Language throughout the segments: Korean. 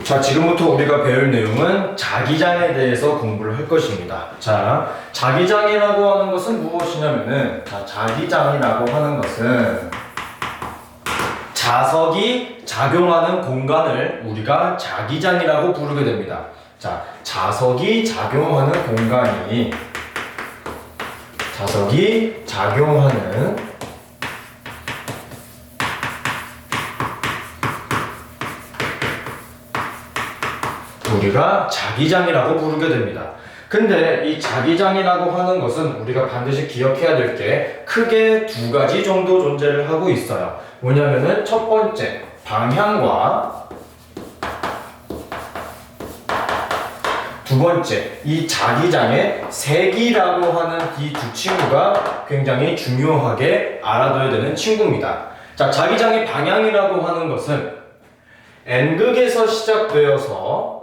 자, 지금부터 우리가 배울 내용은 자기장에 대해서 공부를 할 것입니다. 자, 자기장이라고 하는 것은 무엇이냐면은, 자, 자기장이라고 하는 것은 자석이 작용하는 공간을 우리가 자기장이라고 부르게 됩니다. 자, 자석이 작용하는 우리가 자기장이라고 부르게 됩니다. 근데 이 자기장이라고 하는 것은 우리가 반드시 기억해야 될 게 크게 두 가지 정도 존재를 하고 있어요. 뭐냐면은 첫 번째, 방향과 두 번째, 이 자기장의 색이라고 하는 이 두 친구가 굉장히 중요하게 알아둬야 되는 친구입니다. 자, 자기장의 방향이라고 하는 것은 N극에서 시작되어서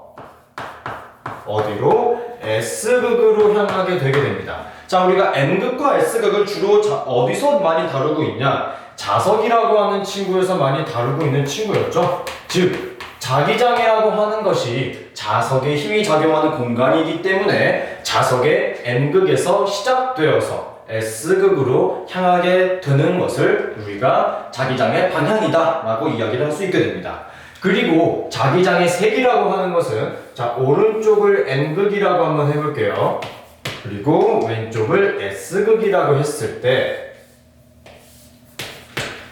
어디로? S극으로 향하게 되게 됩니다. 자, 우리가 N극과 S극을 주로 어디서 많이 다루고 있냐? 자석이라고 하는 친구에서 많이 다루고 있는 친구였죠. 즉, 자기장이라고 하는 것이 자석에 힘이 작용하는 공간이기 때문에 자석의 N극에서 시작되어서 S극으로 향하게 되는 것을 우리가 자기장의 방향이다 라고 이야기를 할 수 있게 됩니다. 그리고 자기장의 색이라고 하는 것은, 자, 오른쪽을 N극이라고 한번 해볼게요. 그리고 왼쪽을 S극이라고 했을 때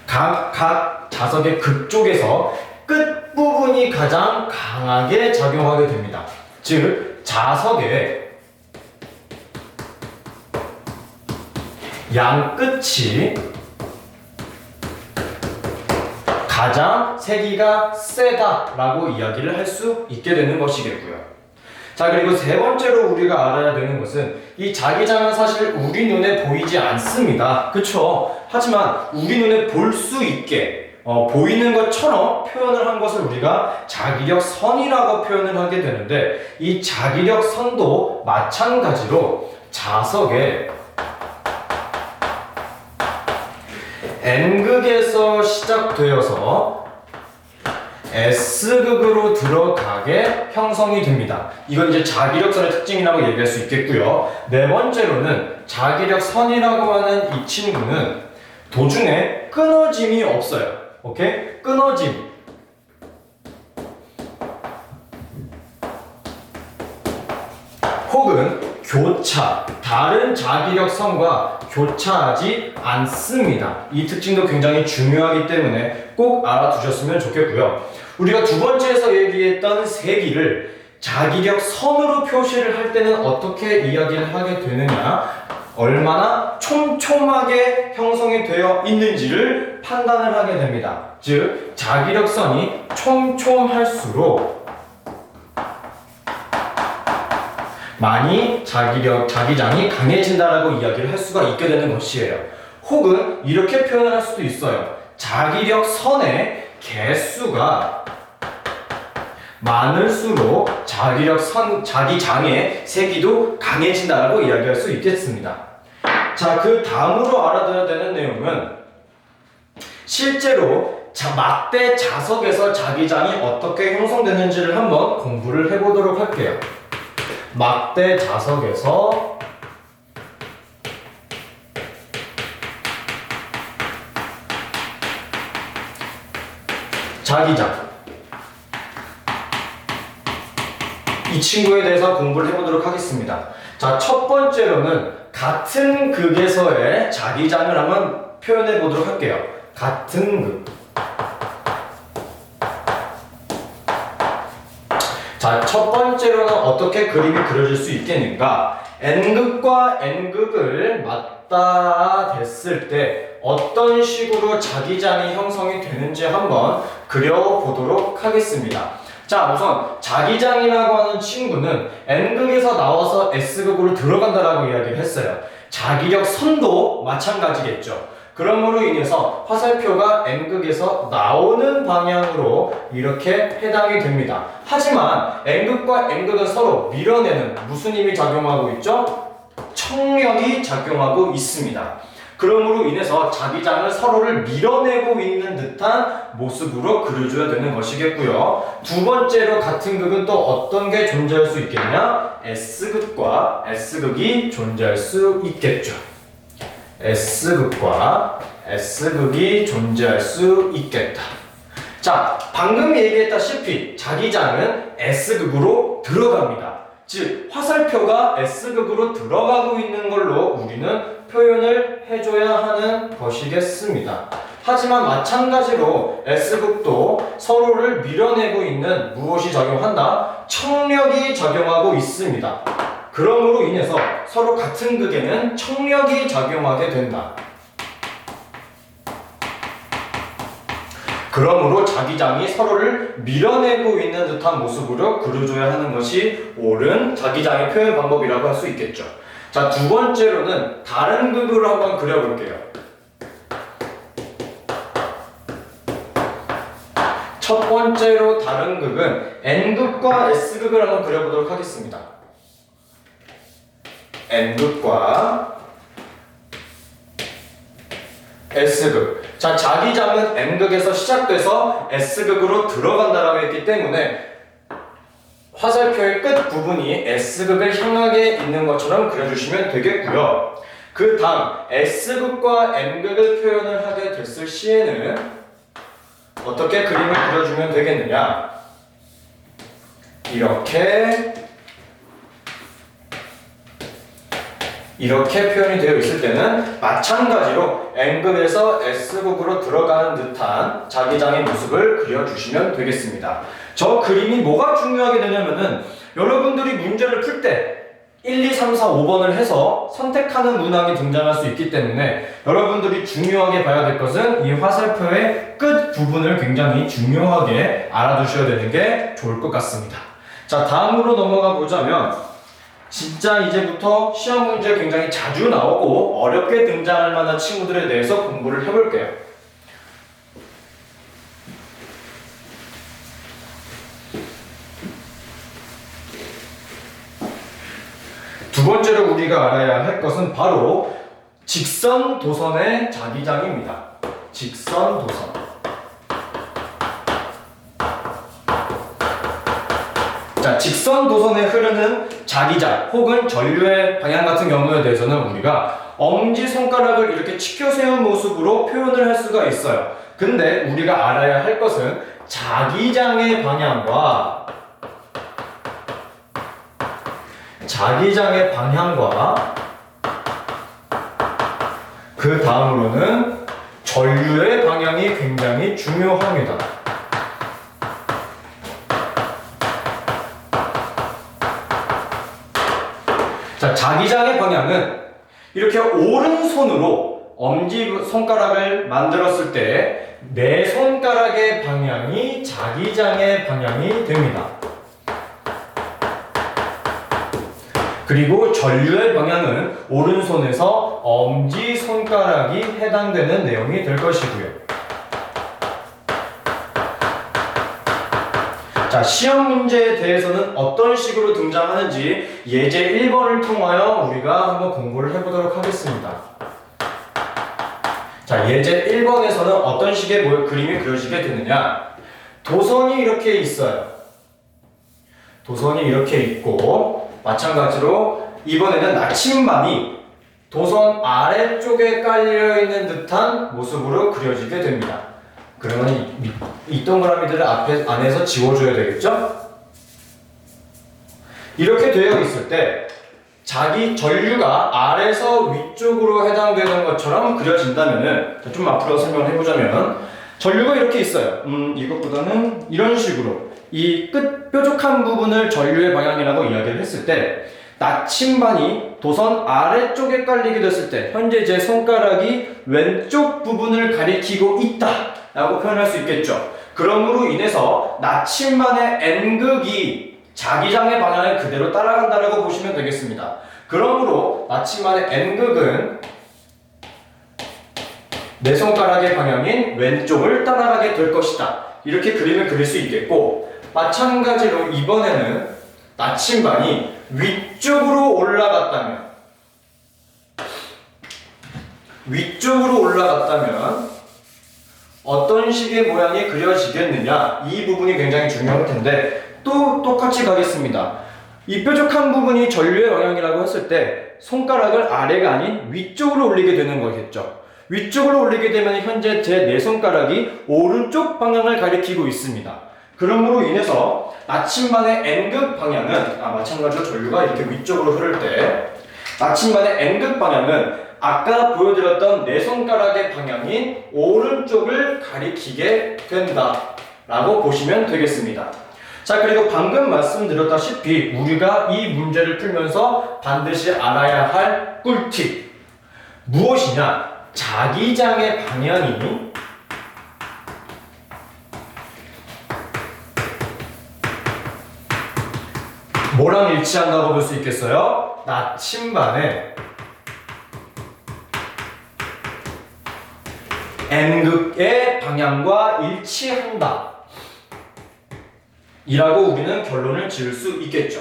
각 자석의 극 쪽에서 끝부분이 가장 강하게 작용하게 됩니다. 즉, 자석의 양 끝이 가장 세기가 세다라고 이야기를 할 수 있게 되는 것이겠고요. 자, 그리고 세 번째로 우리가 알아야 되는 것은 이 자기장은 사실 우리 눈에 보이지 않습니다. 그쵸? 하지만 우리 눈에 볼 수 있게 보이는 것처럼 표현을 한 것을 우리가 자기력 선이라고 표현을 하게 되는데, 이 자기력 선도 마찬가지로 자석의 N극에서 시작되어서 S극으로 들어가게 형성이 됩니다. 이건 이제 자기력선의 특징이라고 얘기할 수 있겠고요. 네 번째로는 자기력선이라고 하는 이 친구는 도중에 끊어짐이 없어요. 오케이? 끊어짐. 혹은 교차, 다른 자기력선과 교차하지 않습니다. 이 특징도 굉장히 중요하기 때문에 꼭 알아두셨으면 좋겠고요. 우리가 두 번째에서 얘기했던 세기를 자기력선으로 표시를 할 때는 어떻게 이야기를 하게 되느냐, 얼마나 촘촘하게 형성이 되어 있는지를 판단을 하게 됩니다. 즉, 자기력선이 촘촘할수록 많이 자기장이 강해진다라고 이야기를 할 수가 있게 되는 것이에요. 혹은 이렇게 표현을 할 수도 있어요. 자기력선의 개수가 많을수록 자기장의 세기도 강해진다라고 이야기할 수 있겠습니다. 자, 그 다음으로 알아둬야 되는 내용은 실제로 막대 자석에서 자기장이 어떻게 형성되는지를 한번 공부를 해보도록 할게요. 막대 자석에서 자기장, 이 친구에 대해서 공부를 해보도록 하겠습니다. 자, 첫 번째로는 같은 극에서의 자기장을 한번 표현해 보도록 할게요. 같은 극. 자, 첫 번째로는 어떻게 그림이 그려질 수 있겠는가? N극과 N극을 맞닿아 댔을 때 어떤 식으로 자기장이 형성이 되는지 한번 그려보도록 하겠습니다. 자, 우선 자기장이라고 하는 친구는 N극에서 나와서 S극으로 들어간다라고 이야기를 했어요. 자기력 선도 마찬가지겠죠. 그러므로 인해서 화살표가 N극에서 나오는 방향으로 이렇게 해당이 됩니다. 하지만 N극과 N극은 서로 밀어내는 무슨 힘이 작용하고 있죠? 청력이 작용하고 있습니다. 그러므로 인해서 자기장을 서로를 밀어내고 있는 듯한 모습으로 그려줘야 되는 것이겠고요. 두 번째로 같은 극은 또 어떤 게 존재할 수 있겠냐? S극과 S극이 존재할 수 있겠죠. S극과 S극이 존재할 수 있겠다. 자, 방금 얘기했다시피 자기장은 S극으로 들어갑니다. 즉, 화살표가 S극으로 들어가고 있는 걸로 우리는 표현을 해줘야 하는 것이겠습니다. 하지만 마찬가지로 S극도 서로를 밀어내고 있는 무엇이 작용한다? 청력이 작용하고 있습니다. 그러므로 인해서 서로 같은 극에는 청력이 작용하게 된다. 그러므로 자기장이 서로를 밀어내고 있는 듯한 모습으로 그려줘야 하는 것이 옳은 자기장의 표현 방법이라고 할 수 있겠죠. 자, 두 번째로는 다른 극으로 한번 그려볼게요. 첫 번째로 다른 극은 N극과 S극을 한번 그려보도록 하겠습니다. N극과 S극. 자, 자기장은 N극에서 시작돼서 S극으로 들어간다라고 했기 때문에 화살표의 끝 부분이 S극을 향하게 있는 것처럼 그려주시면 되겠고요. 그 다음 S극과 N극을 표현을 하게 됐을 시에는 어떻게 그림을 그려주면 되겠느냐? 이렇게 표현이 되어 있을 때는 마찬가지로 N극에서 S극으로 들어가는 듯한 자기장의 모습을 그려주시면 되겠습니다. 저 그림이 뭐가 중요하게 되냐면은 여러분들이 문제를 풀 때 1, 2, 3, 4, 5번을 해서 선택하는 문항이 등장할 수 있기 때문에 여러분들이 중요하게 봐야 될 것은 이 화살표의 끝 부분을 굉장히 중요하게 알아두셔야 되는 게 좋을 것 같습니다. 자, 다음으로 넘어가 보자면 진짜 이제부터 시험 문제 굉장히 자주 나오고 어렵게 등장할 만한 친구들에 대해서 공부를 해볼게요. 두 번째로 우리가 알아야 할 것은 바로 직선 도선의 자기장입니다. 직선 도선. 자, 직선 도선에 흐르는 자기장 혹은 전류의 방향 같은 경우에 대해서는 우리가 엄지손가락을 이렇게 치켜 세운 모습으로 표현을 할 수가 있어요. 근데 우리가 알아야 할 것은 자기장의 방향과 그 다음으로는 전류의 방향이 굉장히 중요합니다. 자, 자기장의 방향은 이렇게 오른손으로 엄지손가락을 만들었을 때 내 손가락의 방향이 자기장의 방향이 됩니다. 그리고 전류의 방향은 오른손에서 엄지손가락이 해당되는 내용이 될 것이고요. 자, 시험 문제에 대해서는 어떤 식으로 등장하는지 예제 1번을 통하여 우리가 한번 공부를 해보도록 하겠습니다. 자, 예제 1번에서는 어떤 식의 그림이 그려지게 되느냐? 도선이 이렇게 있어요. 도선이 이렇게 있고 마찬가지로 이번에는 나침반이 도선 아래쪽에 깔려있는 듯한 모습으로 그려지게 됩니다. 그러면 이 동그라미들을 안에서 지워줘야 되겠죠? 이렇게 되어 있을 때 자기 전류가 아래에서 위쪽으로 해당되는 것처럼 그려진다면은 좀 앞으로 설명을 해보자면 전류가 이렇게 있어요. 이것보다는 이런 식으로 이 끝 뾰족한 부분을 전류의 방향이라고 이야기를 했을 때 나침반이 도선 아래쪽에 깔리게 됐을 때 현재 제 손가락이 왼쪽 부분을 가리키고 있다 라고 표현할 수 있겠죠. 그러므로 인해서 나침반의 N극이 자기장의 방향을 그대로 따라간다라고 보시면 되겠습니다. 그러므로 나침반의 N극은 내 손가락의 방향인 왼쪽을 따라가게 될 것이다. 이렇게 그림을 그릴 수 있겠고 마찬가지로 이번에는 나침반이 위쪽으로 올라갔다면 위쪽으로 올라갔다면 어떤 식의 모양이 그려지겠느냐, 이 부분이 굉장히 중요할 텐데 또 똑같이 가겠습니다. 이 뾰족한 부분이 전류의 방향이라고 했을 때 손가락을 아래가 아닌 위쪽으로 올리게 되는 거겠죠. 위쪽으로 올리게 되면 현재 제 네 손가락이 오른쪽 방향을 가리키고 있습니다. 그러므로 인해서 나침반의 N극 방향은 마찬가지로 전류가 이렇게 위쪽으로 흐를 때 나침반의 N극 방향은 아까 보여드렸던 네 손가락의 방향인 오른쪽을 가리키게 된다 라고 보시면 되겠습니다. 자, 그리고 방금 말씀드렸다시피 우리가 이 문제를 풀면서 반드시 알아야 할 꿀팁 무엇이냐? 자기장의 방향이 뭐랑 일치한다고 볼 수 있겠어요? 나침반의 N극의 방향과 일치한다 이라고 우리는 결론을 지을 수 있겠죠.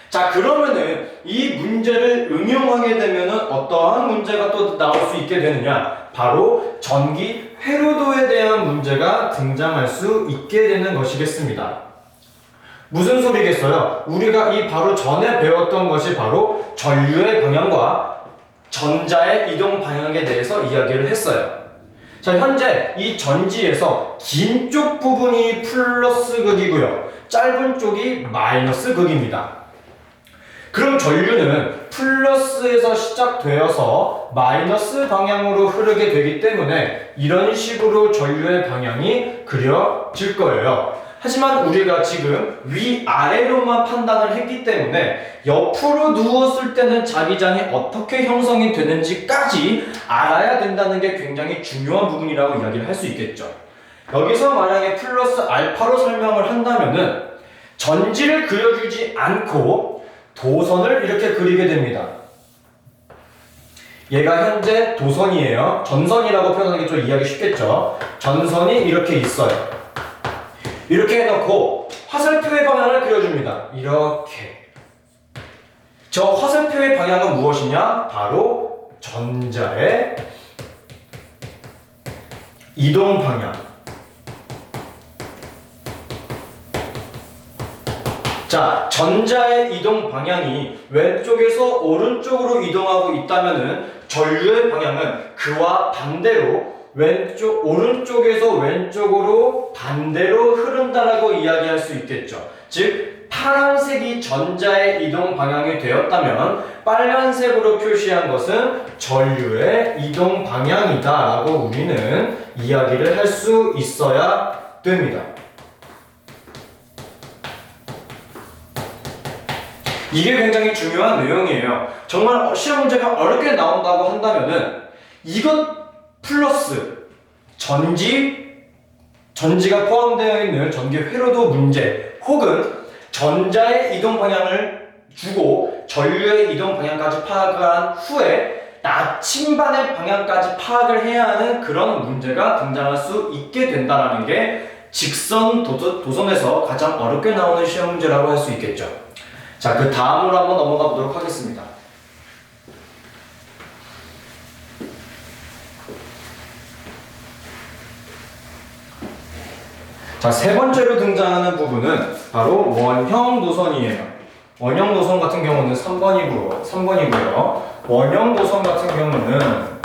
자, 그러면은 이 문제를 응용하게 되면은 어떠한 문제가 또 나올 수 있게 되느냐? 바로 전기 회로도에 대한 문제가 등장할 수 있게 되는 것이겠습니다. 무슨 소리겠어요? 우리가 이 바로 전에 배웠던 것이 바로 전류의 방향과 전자의 이동 방향에 대해서 이야기를 했어요. 자, 현재 이 전지에서 긴 쪽 부분이 플러스 극이고요. 짧은 쪽이 마이너스 극입니다. 그럼 전류는 플러스에서 시작되어서 마이너스 방향으로 흐르게 되기 때문에 이런 식으로 전류의 방향이 그려질 거예요. 하지만 우리가 지금 위아래로만 판단을 했기 때문에 옆으로 누웠을 때는 자기장이 어떻게 형성이 되는지까지 알아야 된다는 게 굉장히 중요한 부분이라고 이야기를 할 수 있겠죠. 여기서 만약에 플러스 알파로 설명을 한다면은 전지를 그려주지 않고 도선을 이렇게 그리게 됩니다. 얘가 현재 도선이에요. 전선이라고 표현하는 게 좀 이해하기 쉽겠죠. 전선이 이렇게 있어요. 이렇게 해놓고 화살표의 방향을 그려줍니다. 이렇게. 저 화살표의 방향은 무엇이냐? 바로 전자의 이동 방향. 자, 전자의 이동 방향이 왼쪽에서 오른쪽으로 이동하고 있다면은 전류의 방향은 그와 반대로 오른쪽에서 왼쪽으로 반대로 흐른다라고 이야기할 수 있겠죠. 즉, 파란색이 전자의 이동 방향이 되었다면 빨간색으로 표시한 것은 전류의 이동 방향이다라고 우리는 이야기를 할 수 있어야 됩니다. 이게 굉장히 중요한 내용이에요. 정말 시험 문제가 어렵게 나온다고 한다면은 이것 플러스 전지가 포함되어 있는 전기 회로도 문제 혹은 전자의 이동 방향을 주고 전류의 이동 방향까지 파악을 한 후에 나침반의 방향까지 파악을 해야 하는 그런 문제가 등장할 수 있게 된다는 게 직선 도선에서 가장 어렵게 나오는 시험 문제라고 할 수 있겠죠. 자, 그 다음으로 한번 넘어가 보도록 하겠습니다. 자, 세 번째로 등장하는 부분은 바로 원형 노선이에요. 원형 노선 같은 경우는 3번이고요. 원형 노선 같은 경우는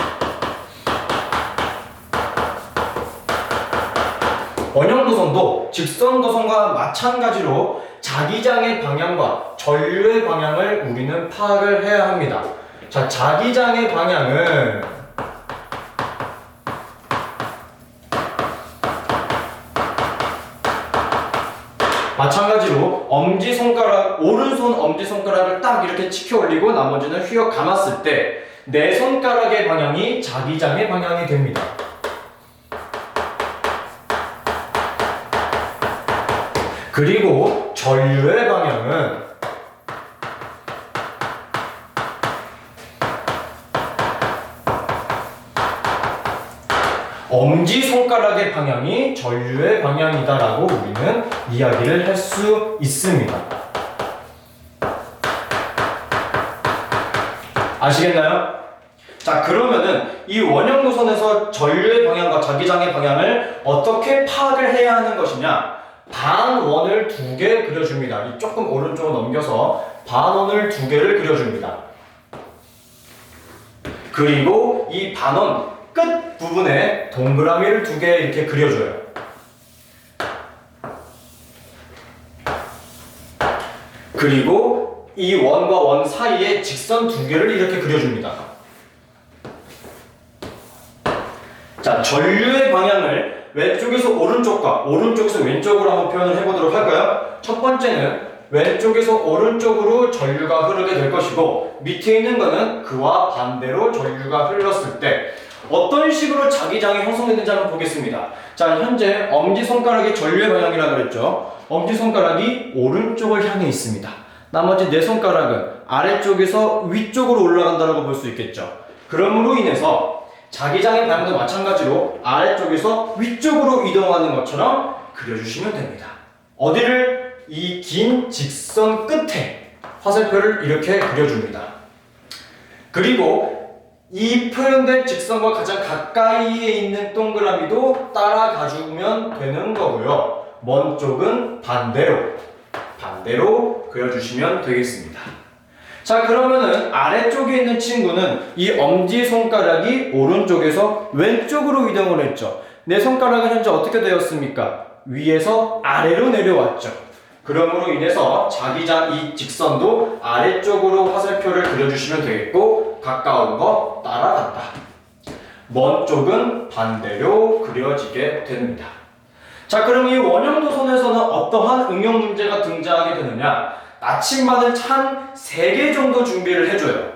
원형 노선도 직선 노선과 마찬가지로 자기장의 방향과 전류의 방향을 우리는 파악을 해야 합니다. 자, 자기장의 방향은 마찬가지로 오른손 엄지손가락을 딱 이렇게 치켜 올리고 나머지는 휘어 감았을 때 내 손가락의 방향이 자기장의 방향이 됩니다. 그리고 전류의 방향은 엄지손가락의 방향이 전류의 방향이다라고 우리는 이야기를 할 수 있습니다. 아시겠나요? 자, 그러면은 이 원형 노선에서 전류의 방향과 자기장의 방향을 어떻게 파악을 해야 하는 것이냐? 반원을 2개 그려줍니다. 이 조금 오른쪽으로 넘겨서 반원을 2개를 그려줍니다. 그리고 이 반원 끝 부분에 동그라미를 2개 이렇게 그려줘요. 그리고 이 원과 원 사이에 직선 2개를 이렇게 그려줍니다. 자, 전류의 방향을 왼쪽에서 오른쪽과 오른쪽에서 왼쪽으로 한번 표현을 해보도록 할까요? 첫 번째는 왼쪽에서 오른쪽으로 전류가 흐르게 될 것이고, 밑에 있는 거는 그와 반대로 전류가 흘렀을 때 어떤 식으로 자기장이 형성되는지 한번 보겠습니다. 자, 현재 엄지손가락이 전류의 방향이라고 그랬죠. 엄지손가락이 오른쪽을 향해 있습니다. 나머지 네 손가락은 아래쪽에서 위쪽으로 올라간다고 볼 수 있겠죠. 그러므로 인해서 자기장의 방향도 마찬가지로 아래쪽에서 위쪽으로 이동하는 것처럼 그려주시면 됩니다. 어디를? 이 긴 직선 끝에 화살표를 이렇게 그려줍니다. 그리고 이 표현된 직선과 가장 가까이에 있는 동그라미도 따라가주면 되는 거고요. 먼 쪽은 반대로 그려주시면 되겠습니다. 자, 그러면은 아래쪽에 있는 친구는 이 엄지손가락이 오른쪽에서 왼쪽으로 이동을 했죠. 내 손가락은 현재 어떻게 되었습니까? 위에서 아래로 내려왔죠. 그러므로 인해서 자기장 이 직선도 아래쪽으로 화살표를 그려주시면 되겠고, 가까운 거 따라간다. 먼 쪽은 반대로 그려지게 됩니다. 자, 그럼 이 원형도선에서는 어떠한 응용 문제가 등장하게 되느냐? 나침반을 찬 3개 정도 준비를 해줘요.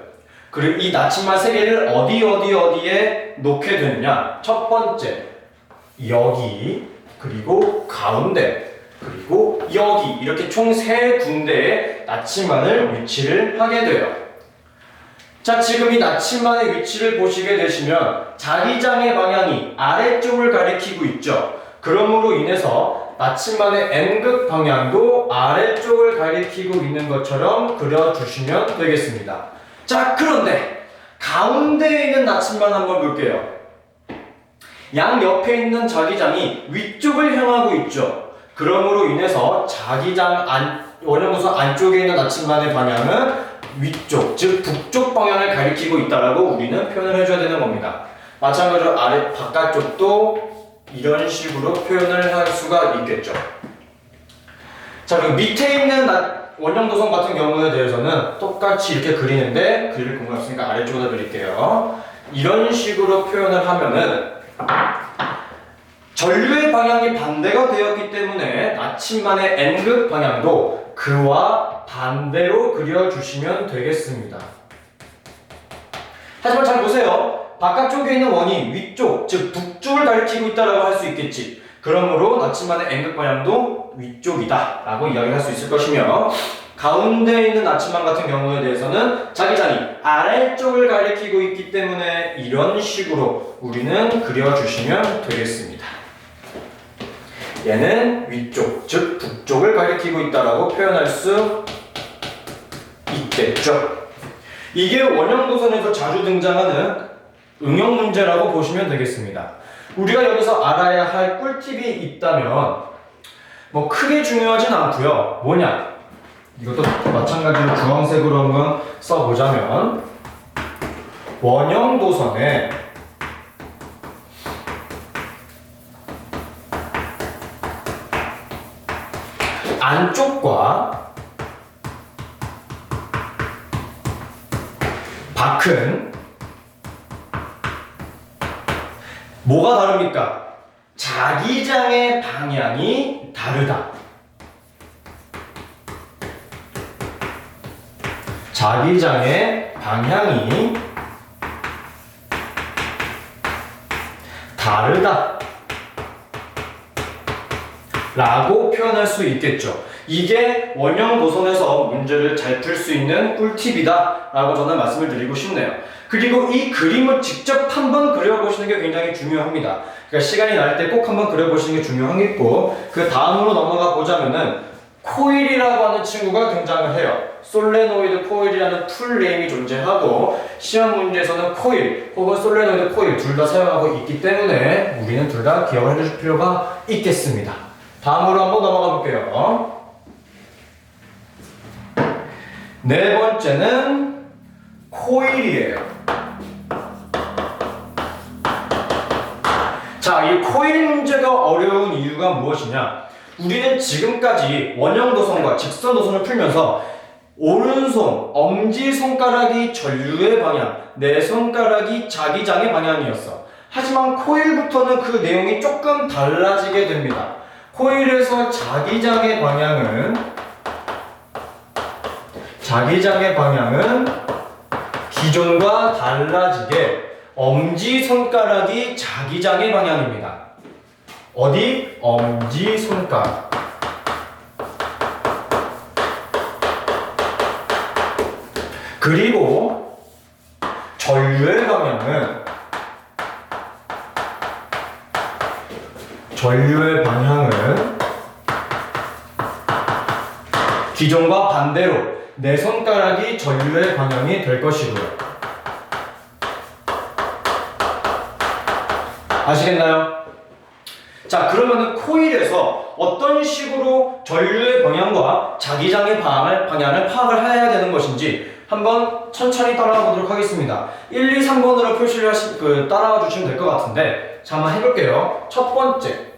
그리고 이 나침반 3개를 어디에 놓게 되느냐? 첫 번째, 여기, 그리고 가운데, 그리고 여기, 이렇게 총 3군데에 나침반을 위치를 하게 돼요. 자, 지금 이 나침반의 위치를 보시게 되시면 자기장의 방향이 아래쪽을 가리키고 있죠. 그러므로 인해서 나침반의 N극 방향도 아래쪽을 가리키고 있는 것처럼 그려주시면 되겠습니다. 자, 그런데 가운데에 있는 나침반 한번 볼게요. 양 옆에 있는 자기장이 위쪽을 향하고 있죠. 그러므로 인해서 자기장 원형도선 안쪽에 있는 나침반의 방향은 위쪽, 즉 북쪽 방향을 가리키고 있다라고 우리는 표현을 해줘야 되는 겁니다. 마찬가지로 아래 바깥쪽도 이런 식으로 표현을 할 수가 있겠죠. 자, 그리고 밑에 있는 원형도선 같은 경우에 대해서는 똑같이 이렇게 그리는데 그릴 공간 없으니까 아래쪽으로 그릴게요. 이런 식으로 표현을 하면은 전류의 방향이 반대가 되었기 때문에 나침반의 N극 방향도 그와 반대로 그려주시면 되겠습니다. 하지만 잘 보세요. 바깥쪽에 있는 원이 위쪽, 즉 북쪽을 가리키고 있다고 할 수 있겠지. 그러므로 나침반의 N극 방향도 위쪽이다 라고 이야기할 수 있을 것이며, 가운데 있는 나침반 같은 경우에 대해서는 자기장이 아래쪽을 가리키고 있기 때문에 이런 식으로 우리는 그려주시면 되겠습니다. 얘는 위쪽, 즉 북쪽을 가리키고 있다라고 표현할 수 있겠죠. 이게 원형도선에서 자주 등장하는 응용 문제라고 보시면 되겠습니다. 우리가 여기서 알아야 할 꿀팁이 있다면 뭐 크게 중요하진 않고요. 뭐냐? 이것도 마찬가지로 주황색으로 한번 써보자면, 원형도선에 안쪽과 밖은 뭐가 다릅니까? 자기장의 방향이 다르다. 자기장의 방향이 다르다 라고 표현할 수 있겠죠. 이게 원형 도선에서 문제를 잘 풀 수 있는 꿀팁이다 라고 저는 말씀을 드리고 싶네요. 그리고 이 그림을 직접 한번 그려보시는 게 굉장히 중요합니다. 그러니까 시간이 날 때 꼭 한번 그려보시는 게 중요하겠고, 그 다음으로 넘어가 보자면은 코일이라고 하는 친구가 등장을 해요. 솔레노이드 코일이라는 풀네임이 존재하고 시험 문제에서는 코일 혹은 솔레노이드 코일 둘 다 사용하고 있기 때문에 우리는 둘 다 기억을 해줄 필요가 있겠습니다. 다음으로 한번 넘어가 볼게요. 네 번째는 코일이에요. 자, 이 코일 문제가 어려운 이유가 무엇이냐? 우리는 지금까지 원형 도선과 직선 도선을 풀면서 오른손, 엄지손가락이 전류의 방향, 내 손가락이 자기장의 방향이었어. 하지만 코일부터는 그 내용이 조금 달라지게 됩니다. 코일에서 자기장의 방향은 기존과 달라지게 엄지손가락이 자기장의 방향입니다. 어디? 엄지손가락. 그리고 전류의 방향은 기존과 반대로 내 손가락이 전류의 방향이 될 것이고요. 아시겠나요? 자, 그러면은 코일에서 어떤 식으로 전류의 방향과 자기장의 방향을 파악을 해야 되는 것인지 한번 천천히 따라가 보도록 하겠습니다. 1, 2, 3번으로 표시를 따라와 주시면 될 것 같은데, 자, 한번 해볼게요. 첫 번째,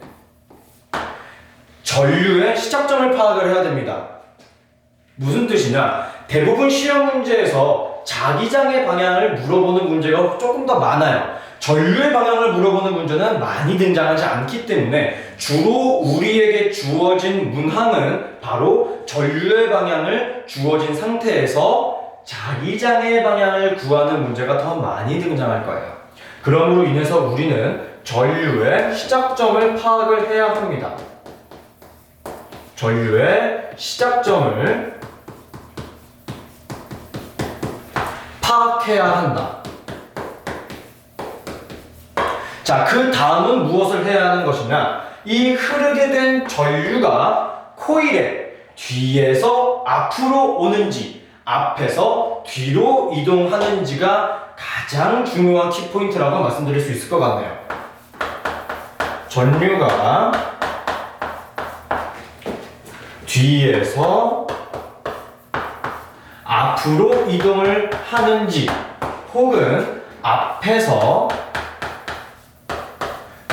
전류의 시작점을 파악을 해야 됩니다. 무슨 뜻이냐? 대부분 시험 문제에서 자기장의 방향을 물어보는 문제가 조금 더 많아요. 전류의 방향을 물어보는 문제는 많이 등장하지 않기 때문에 주로 우리에게 주어진 문항은 바로 전류의 방향을 주어진 상태에서 자기장의 방향을 구하는 문제가 더 많이 등장할 거예요. 그러므로 인해서 우리는 전류의 시작점을 파악을 해야 합니다. 전류의 시작점을 파악해야 한다. 자, 그 다음은 무엇을 해야 하는 것이냐? 이 흐르게 된 전류가 코일에 뒤에서 앞으로 오는지, 앞에서 뒤로 이동하는지가 가장 중요한 키포인트라고 말씀드릴 수 있을 것 같네요. 전류가 뒤에서 앞으로 이동을 하는지 혹은 앞에서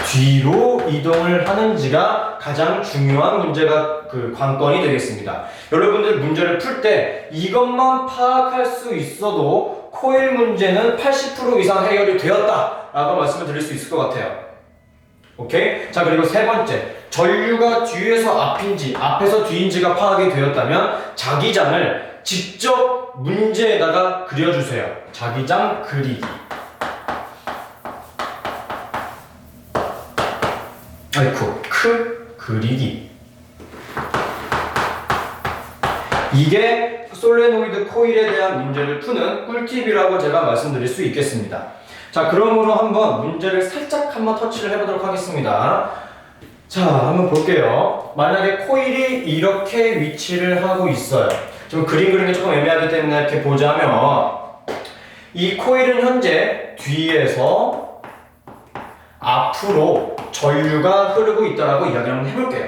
뒤로 이동을 하는지가 가장 중요한 문제가 관건이 되겠습니다. 여러분들 문제를 풀 때 이것만 파악할 수 있어도 코일 문제는 80% 이상 해결이 되었다라고 말씀을 드릴 수 있을 것 같아요. 오케이? 자, 그리고 세 번째, 전류가 뒤에서 앞인지 앞에서 뒤인지가 파악이 되었다면 자기장을 직접 문제에다가 그려주세요. 자기장 그리기. 그리기. 이게 솔레노이드 코일에 대한 문제를 푸는 꿀팁이라고 제가 말씀드릴 수 있겠습니다. 자, 그러므로 한번 문제를 살짝 한번 터치를 해보도록 하겠습니다. 자, 한번 볼게요. 만약에 코일이 이렇게 위치를 하고 있어요. 좀 그림 그리는 게 조금 애매하기 때문에 이렇게 보자면 이 코일은 현재 뒤에서 앞으로 전류가 흐르고 있다라고 이야기를 한번 해볼게요.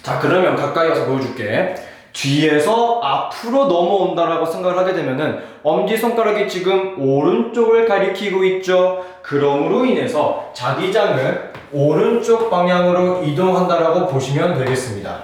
자, 그러면 가까이 와서 보여줄게. 뒤에서 앞으로 넘어온다라고 생각을 하게 되면은 엄지손가락이 지금 오른쪽을 가리키고 있죠. 그러므로 인해서 자기장은 오른쪽 방향으로 이동한다라고 보시면 되겠습니다.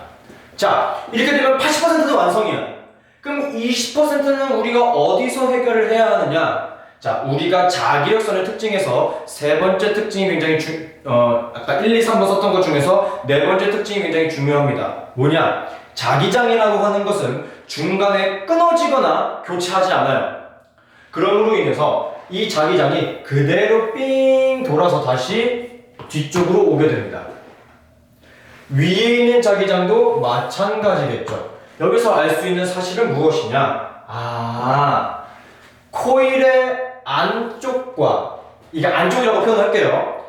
자, 이렇게 되면 80%는 완성이야. 그럼 20%는 우리가 어디서 해결을 해야 하느냐? 자, 우리가 자기력선의 특징에서 세 번째 특징이 굉장히 아까 1, 2, 3번 썼던 것 중에서 네 번째 특징이 굉장히 중요합니다. 뭐냐? 자기장이라고 하는 것은 중간에 끊어지거나 교차하지 않아요. 그러므로 인해서 이 자기장이 그대로 삥 돌아서 다시 뒤쪽으로 오게 됩니다. 위에 있는 자기장도 마찬가지겠죠. 여기서 알 수 있는 사실은 무엇이냐? 코일의 안쪽과, 이게 안쪽이라고 표현할게요.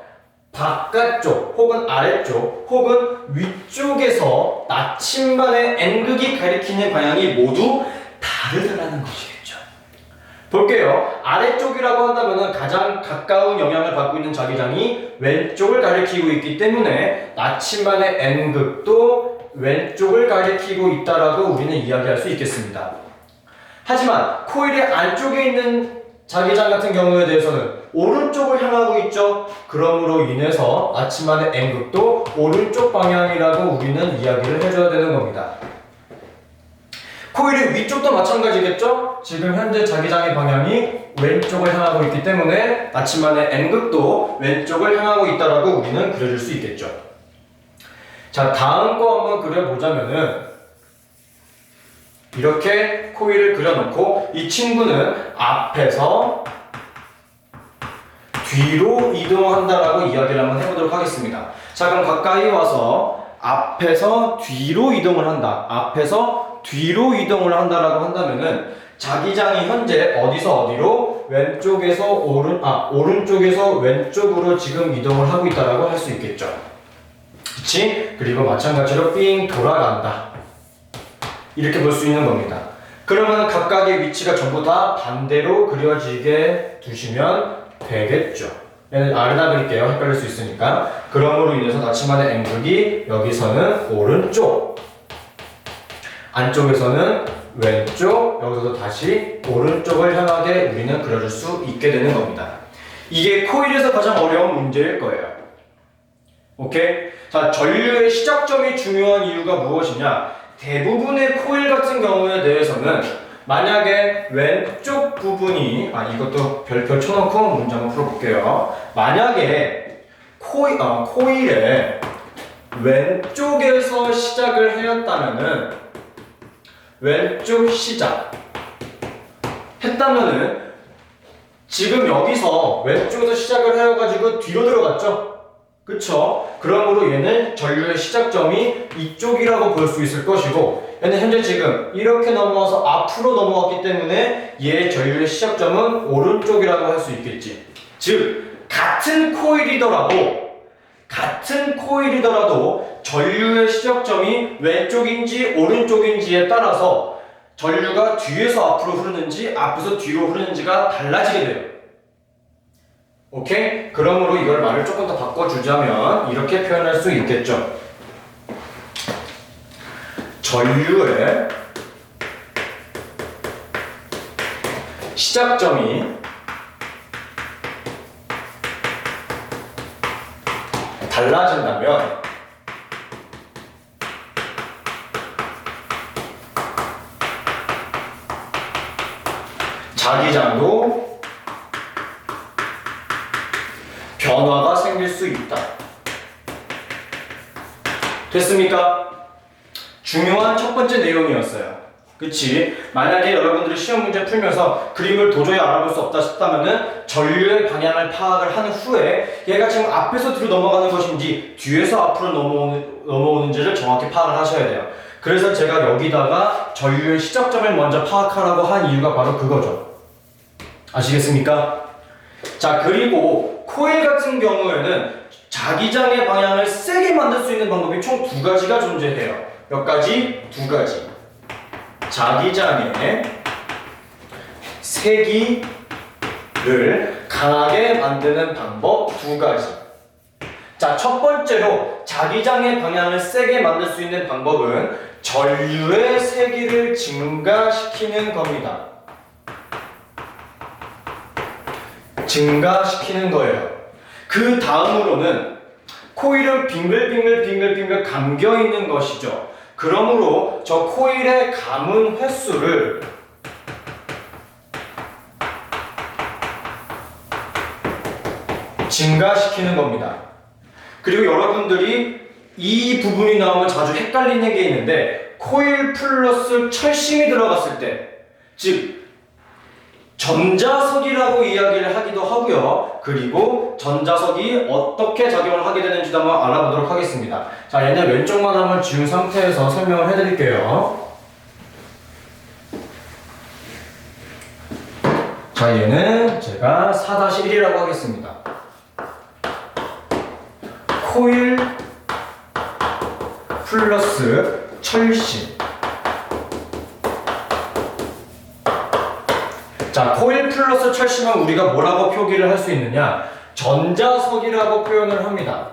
바깥쪽 혹은 아래쪽 혹은 위쪽에서 나침반의 N극이 가리키는 방향이 모두 다르다는 것이겠죠. 볼게요. 아래쪽이라고 한다면 가장 가까운 영향을 받고 있는 자기장이 왼쪽을 가리키고 있기 때문에 나침반의 N극도 왼쪽을 가리키고 있다라고 우리는 이야기할 수 있겠습니다. 하지만 코일의 안쪽에 있는 자기장 같은 경우에 대해서는 오른쪽을 향하고 있죠. 그러므로 인해서 나침반의 N극도 오른쪽 방향이라고 우리는 이야기를 해줘야 되는 겁니다. 코일의 위쪽도 마찬가지겠죠? 지금 현재 자기장의 방향이 왼쪽을 향하고 있기 때문에 나침반의 N극도 왼쪽을 향하고 있다라고 우리는 그려줄 수 있겠죠. 자, 다음 거 한번 그려보자면은 이렇게 코일을 그려놓고 이 친구는 앞에서 뒤로 이동한다라고 이야기를 한번 해보도록 하겠습니다. 자, 그럼 가까이 와서 앞에서 뒤로 이동을 한다. 앞에서 뒤로 이동을 한다라고 한다면은 자기장이 현재 어디서 어디로 왼쪽에서 오른쪽에서 왼쪽으로 지금 이동을 하고 있다라고 할 수 있겠죠. 그치? 그리고 마찬가지로 삥 돌아간다. 이렇게 볼 수 있는 겁니다. 그러면 각각의 위치가 전부 다 반대로 그려지게 두시면 되겠죠. 얘는 아래다 그릴게요. 헷갈릴 수 있으니까. 그럼으로 인해서 나침반의 N극이 여기서는 오른쪽, 안쪽에서는 왼쪽, 여기서도 다시 오른쪽을 향하게 우리는 그려줄 수 있게 되는 겁니다. 이게 코일에서 가장 어려운 문제일 거예요. 오케이? 자, 전류의 시작점이 중요한 이유가 무엇이냐? 대부분의 코일 같은 경우에 대해서는 만약에 왼쪽 부분이 이것도 별표 쳐놓고 문제 한번 풀어볼게요. 만약에 코일의 왼쪽에서 시작을 하였다면은 왼쪽 시작 했다면은 지금 여기서 왼쪽에서 시작을 하여가지고 뒤로 들어갔죠? 그쵸? 그러므로 얘는 전류의 시작점이 이쪽이라고 볼 수 있을 것이고 얘는 현재 지금 이렇게 넘어와서 앞으로 넘어왔기 때문에 얘의 전류의 시작점은 오른쪽이라고 할 수 있겠지. 즉 같은 코일이더라도 전류의 시작점이 왼쪽인지 오른쪽인지에 따라서 전류가 뒤에서 앞으로 흐르는지 앞에서 뒤로 흐르는지가 달라지게 돼요. 오케이? 그러므로 이걸 말을 조금 더 바꿔주자면 이렇게 표현할 수 있겠죠. 전류의 시작점이 달라진다면 자기장도 변화가 생길 수 있다. 됐습니까? 중요한 첫 번째 내용이었어요. 그치? 만약에 여러분들이 시험 문제 풀면서 그림을 도저히 알아볼 수 없다 싶다면은 전류의 방향을 파악을 한 후에 얘가 지금 앞에서 뒤로 넘어가는 것인지 뒤에서 앞으로 넘어오는지를 정확히 파악을 하셔야 돼요. 그래서 제가 여기다가 전류의 시작점을 먼저 파악하라고 한 이유가 바로 그거죠. 아시겠습니까? 자, 그리고 코일 같은 경우에는 자기장의 방향을 세게 만들 수 있는 방법이 총 두 가지가 존재해요. 몇 가지? 두 가지. 자기장의 세기를 강하게 만드는 방법 두 가지. 자, 첫 번째로 자기장의 방향을 세게 만들 수 있는 방법은 전류의 세기를 증가시키는 겁니다. 증가시키는 거예요. 그 다음으로는 코일은 빙글빙글 감겨 있는 것이죠. 그러므로 저 코일의 감은 횟수를 증가시키는 겁니다. 그리고 여러분들이 이 부분이 나오면 자주 헷갈리는 게 있는데 코일 플러스 철심이 들어갔을 때, 즉 전자석이라고 이야기를 하기도 하고요. 그리고 전자석이 어떻게 작용을 하게 되는지도 한번 알아보도록 하겠습니다. 자, 얘는 왼쪽만 한번 지운 상태에서 설명을 해드릴게요. 자, 얘는 제가 4-1이라고 하겠습니다. 코일 플러스 철심. 자, 코일 플러스 철심은 우리가 뭐라고 표기를 할 수 있느냐? 전자석이라고 표현을 합니다.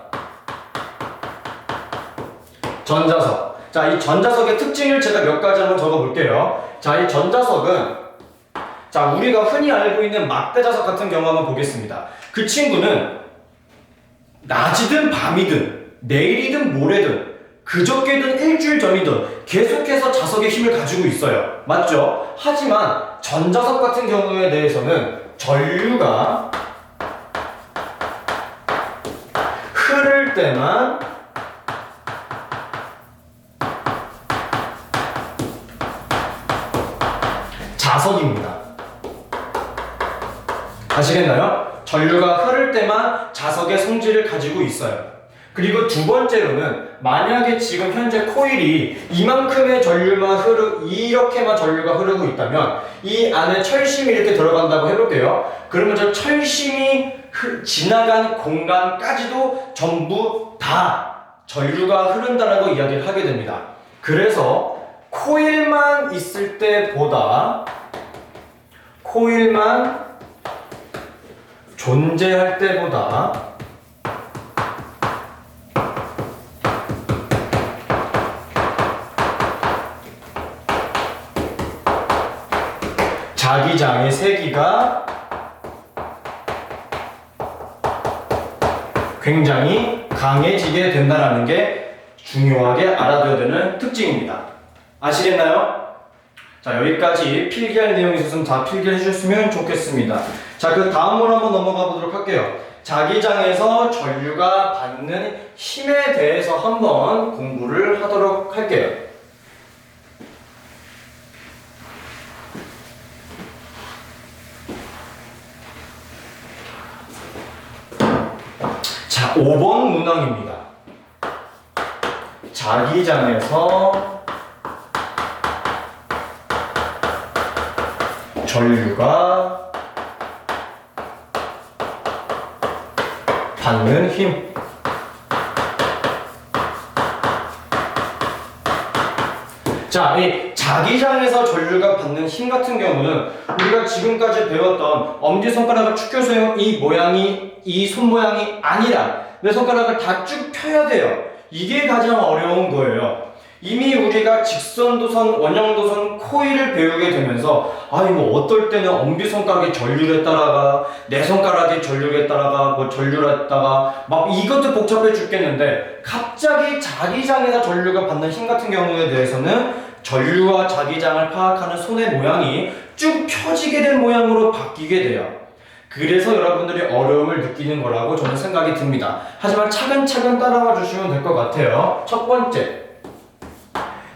전자석. 자, 이 전자석의 특징을 제가 몇 가지 한번 적어볼게요. 자, 이 전자석은, 자, 우리가 흔히 알고 있는 막대자석 같은 경우 한번 보겠습니다. 그 친구는 낮이든 밤이든 내일이든 모레든 그저께든 일주일 전이든 계속해서 자석의 힘을 가지고 있어요. 맞죠? 하지만 전자석 같은 경우에 대해서는 전류가 흐를 때만 자석입니다. 아시겠나요? 전류가 흐를 때만 자석의 성질을 가지고 있어요. 그리고 두 번째로는 만약에 지금 현재 코일이 이만큼의 전류만 이렇게만 전류가 흐르고 있다면 이 안에 철심이 이렇게 들어간다고 해볼게요. 그러면 저 철심이 지나간 공간까지도 전부 다 전류가 흐른다라고 이야기를 하게 됩니다. 그래서 코일만 있을 때보다 코일만 존재할 때보다 자기장의 세기가 굉장히 강해지게 된다는 게 중요하게 알아둬야 되는 특징입니다. 아시겠나요? 자, 여기까지 필기할 내용이 있었으면 다 필기해 주셨으면 좋겠습니다. 자, 그 다음으로 한번 넘어가 보도록 할게요. 자기장에서 전류가 받는 힘에 대해서 한번 공부를 하도록 할게요. 자, 5번 문항입니다. 자기장에서 전류가 받는 힘. 자, 이 자기장에서 전류가 받는 힘 같은 경우는 우리가 지금까지 배웠던 엄지손가락을 축 펴서 이 모양이, 이 손 모양이 아니라 내 손가락을 다 쭉 펴야 돼요. 이게 가장 어려운 거예요. 이미 우리가 직선도선, 원형도선, 코일을 배우게 되면서 뭐 어떨 때는 엄지손가락이 전류를 따라가, 내 손가락이 전류를 따라가, 뭐 전류를 했다가 막 이것도 복잡해 죽겠는데 갑자기 자기장에서 전류가 받는 힘 같은 경우에 대해서는 전류와 자기장을 파악하는 손의 모양이 쭉 펴지게 된 모양으로 바뀌게 돼요. 그래서 여러분들이 어려움을 느끼는 거라고 저는 생각이 듭니다. 하지만 차근차근 따라와 주시면 될 것 같아요. 첫 번째,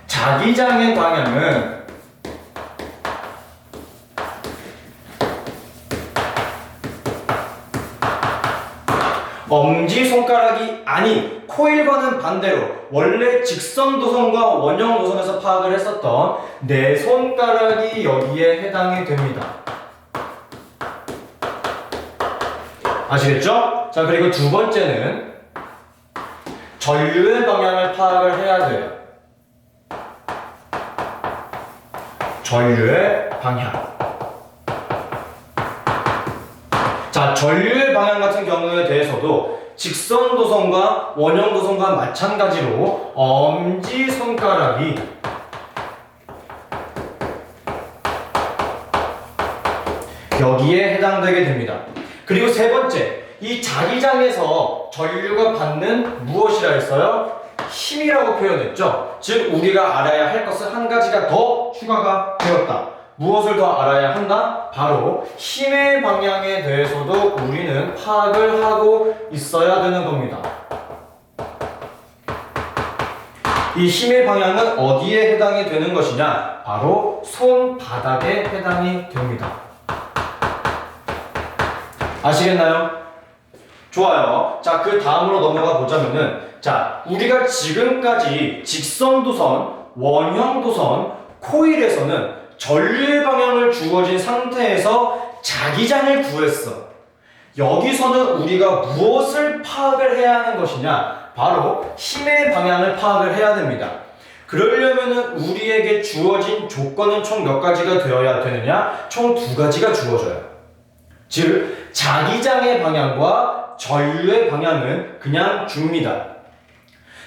자기장의 방향은 엄지손가락이 아닌 코일과는 반대로 원래 직선도선과 원형도선에서 파악을 했었던 내 손가락이 여기에 해당이 됩니다. 아시겠죠? 자, 그리고 두 번째는 전류의 방향을 파악을 해야 돼요. 전류의 방향. 자, 전류의 방향 같은 경우에 대해서도 직선도선과 원형도선과 마찬가지로 엄지손가락이 여기에 해당되게 됩니다. 그리고 세 번째, 이 자기장에서 전류가 받는 무엇이라 했어요? 힘이라고 표현했죠. 즉 우리가 알아야 할 것은 한 가지가 더 추가가 되었다. 무엇을 더 알아야 한다? 바로 힘의 방향에 대해서도 우리는 파악을 하고 있어야 되는 겁니다. 이 힘의 방향은 어디에 해당이 되는 것이냐? 바로 손바닥에 해당이 됩니다. 아시겠나요? 좋아요. 자, 그 다음으로 넘어가 보자면은, 자, 우리가 지금까지 직선도선, 원형도선, 코일에서는 전류의 방향을 주어진 상태에서 자기장을 구했어. 여기서는 우리가 무엇을 파악을 해야 하는 것이냐? 바로 힘의 방향을 파악을 해야 됩니다. 그러려면 우리에게 주어진 조건은 총 몇 가지가 되어야 되느냐? 총 2가지가 주어져요. 즉, 자기장의 방향과 전류의 방향은 그냥 줍니다.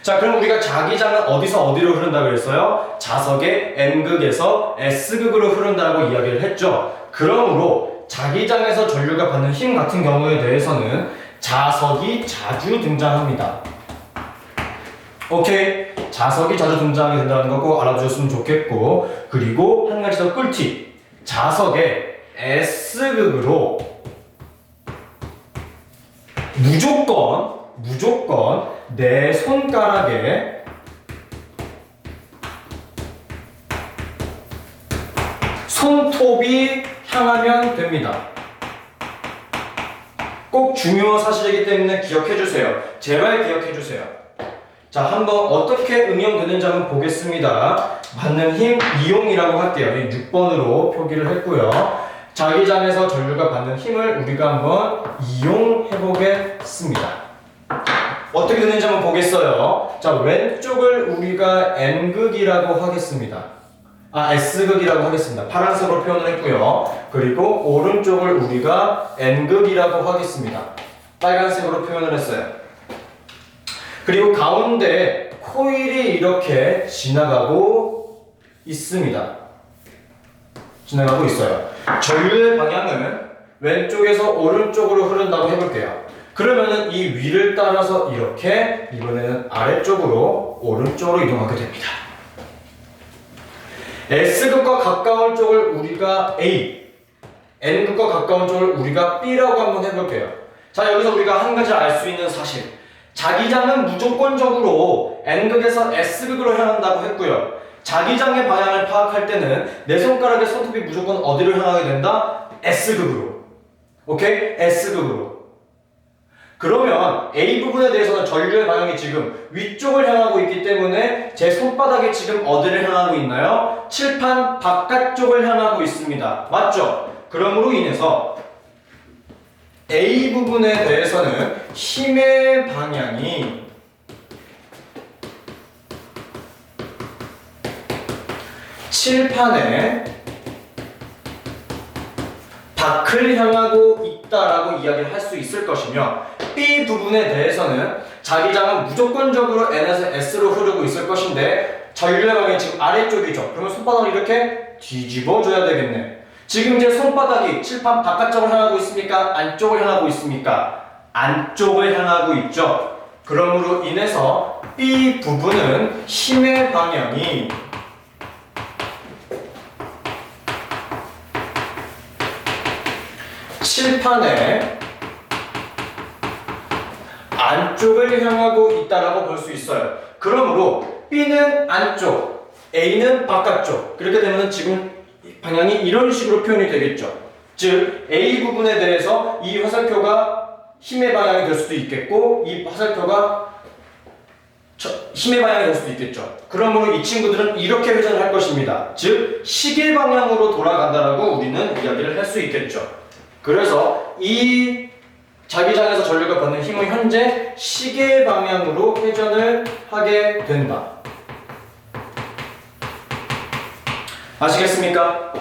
자, 그럼 우리가 자기장은 어디서 어디로 흐른다고 그랬어요? 자석의 N극에서 S극으로 흐른다고 이야기를 했죠. 그러므로 자기장에서 전류가 받는 힘 같은 경우에 대해서는 자석이 자주 등장합니다. 오케이? 자석이 자주 등장하게 된다는 거고 알아두셨으면 좋겠고, 그리고 한 가지 더 꿀팁. 자석의 S극으로 무조건 내 손가락에 손톱이 향하면 됩니다. 꼭 중요한 사실이기 때문에 기억해주세요. 제발 기억해주세요. 자, 한번 어떻게 응용되는지 한번 보겠습니다. 받는 힘 이용이라고 할게요. 6번으로 표기를 했고요. 자기장에서 전류가 받는 힘을 우리가 한번 이용해 보겠습니다. 어떻게 되는지 한번 보겠어요. 자, 왼쪽을 우리가 N극이라고 하겠습니다. S극이라고 하겠습니다. 파란색으로 표현을 했고요. 그리고 오른쪽을 우리가 N극이라고 하겠습니다. 빨간색으로 표현을 했어요. 그리고 가운데 코일이 이렇게 지나가고 있습니다. 지나가고 있어요. 전류의 방향은 왼쪽에서 오른쪽으로 흐른다고 해볼게요. 그러면은 이 위를 따라서 이렇게 이번에는 아래쪽으로 오른쪽으로 이동하게 됩니다. S극과 가까운 쪽을 우리가 A, N극과 가까운 쪽을 우리가 B라고 한번 해볼게요. 자, 여기서 우리가 한 가지 알 수 있는 사실. 자기장은 무조건적으로 N극에서 S극으로 향한다고 했고요. 자기장의 방향을 파악할 때는 내 손가락의 손톱이 무조건 어디로 향하게 된다? S극으로. 오케이? S극으로. 그러면 A 부분에 대해서는 전류의 방향이 지금 위쪽을 향하고 있기 때문에 제 손바닥이 지금 어디를 향하고 있나요? 칠판 바깥쪽을 향하고 있습니다. 맞죠? 그러므로 인해서 A 부분에 대해서는 힘의 방향이 칠판에 밖을 향하고 있다라고 이야기를 할 수 있을 것이며, B 부분에 대해서는 자기장은 무조건적으로 N에서 S로 흐르고 있을 것인데 전류의 방향이 지금 아래쪽이죠. 그러면 손바닥을 이렇게 뒤집어 줘야 되겠네. 지금 제 손바닥이 칠판 바깥쪽을 향하고 있습니까? 안쪽을 향하고 있습니까? 안쪽을 향하고 있죠. 그러므로 인해서 B 부분은 힘의 방향이 칠판의 안쪽을 향하고 있다라고 볼 수 있어요. 그러므로 B는 안쪽, A는 바깥쪽. 그렇게 되면 지금 방향이 이런 식으로 표현이 되겠죠. 즉 A 부분에 대해서 이 화살표가 힘의 방향이 될 수도 있겠고, 이 화살표가 힘의 방향이 될 수도 있겠죠. 그러므로 이 친구들은 이렇게 회전을 할 것입니다. 즉 시계 방향으로 돌아간다라고 우리는 이야기를 할 수 있겠죠. 그래서 이 자기장에서 전류가 받는 힘은 현재 시계 방향으로 회전을 하게 된다. 아시겠습니까?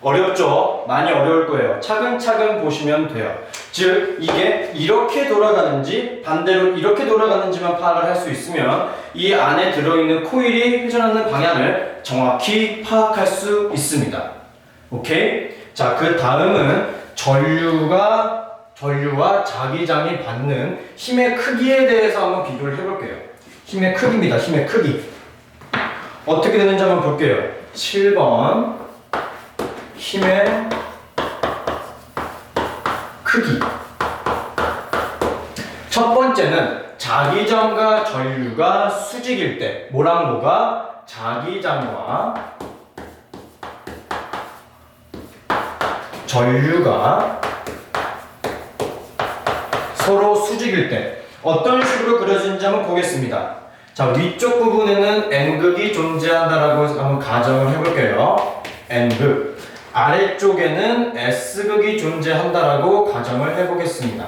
어렵죠? 많이 어려울 거예요. 차근차근 보시면 돼요. 즉 이게 이렇게 돌아가는지 반대로 이렇게 돌아가는지만 파악을 할 수 있으면 이 안에 들어있는 코일이 회전하는 방향을 정확히 파악할 수 있습니다. 오케이? 자, 그 다음은 전류와 자기장이 받는 힘의 크기에 대해서 한번 비교를 해볼게요. 힘의 크기입니다. 힘의 크기. 어떻게 되는지 한번 볼게요. 7번 힘의 크기. 첫 번째는 자기장과 전류가 수직일 때, 뭐랑 뭐가? 자기장과 전류가 서로 수직일 때 어떤 식으로 그려지는지 한번 보겠습니다. 자, 위쪽 부분에는 N극이 존재한다라고 한번 가정을 해볼게요. N극. 아래쪽에는 S극이 존재한다라고 가정을 해보겠습니다.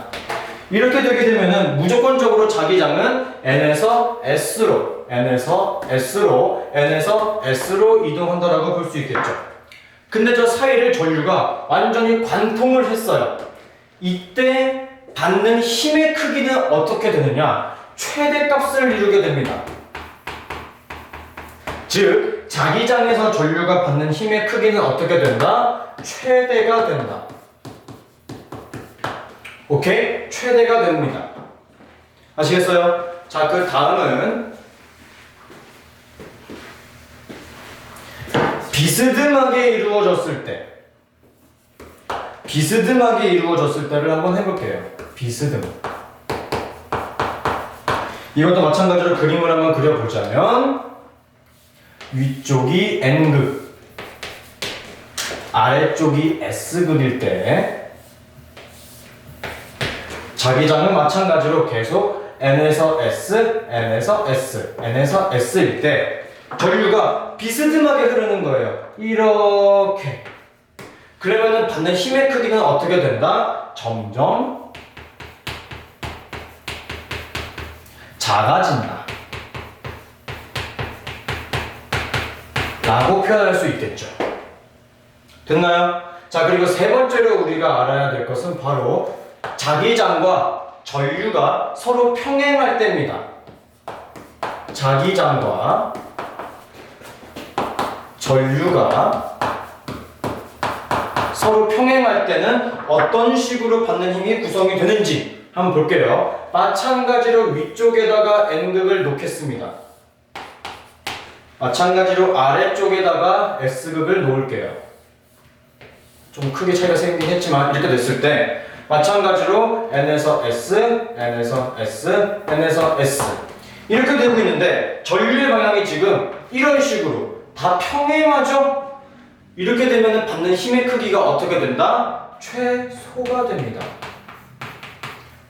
이렇게 되게 되면은 무조건적으로 자기장은 N에서 S로, N에서 S로, N에서 S로 이동한다라고 볼 수 있겠죠. 근데 저 사이를 전류가 완전히 관통을 했어요. 이때 받는 힘의 크기는 어떻게 되느냐? 최대값을 이루게 됩니다. 즉, 자기장에서 전류가 받는 힘의 크기는 어떻게 된다? 최대가 된다. 오케이? 최대가 됩니다. 아시겠어요? 자, 그 다음은 비스듬하게 이루어졌을 때를 한번 해볼게요. 비스듬. 이것도 마찬가지로 그림을 한번 그려보자면 위쪽이 N극, 아래쪽이 S극일 때 자기장은 마찬가지로 계속 N에서 S, N에서 S, N에서 S일 때 전류가 비스듬하게 흐르는 거예요. 이렇게. 그러면은 받는 힘의 크기는 어떻게 된다? 점점 작아진다 라고 표현할 수 있겠죠. 됐나요? 자, 그리고 세 번째로 우리가 알아야 될 것은 바로 자기장과 전류가 서로 평행할 때입니다. 자기장과 전류가 서로 평행할 때는 어떤 식으로 받는 힘이 구성이 되는지 한번 볼게요. 마찬가지로 위쪽에다가 N극을 놓겠습니다. 마찬가지로 아래쪽에다가 S극을 놓을게요. 좀 크게 차이가 생기긴 했지만 이렇게 됐을 때 마찬가지로 N에서 S, N에서 S, N에서 S 이렇게 되고 있는데 전류의 방향이 지금 이런 식으로 다 평행하죠? 이렇게 되면 받는 힘의 크기가 어떻게 된다? 최소가 됩니다.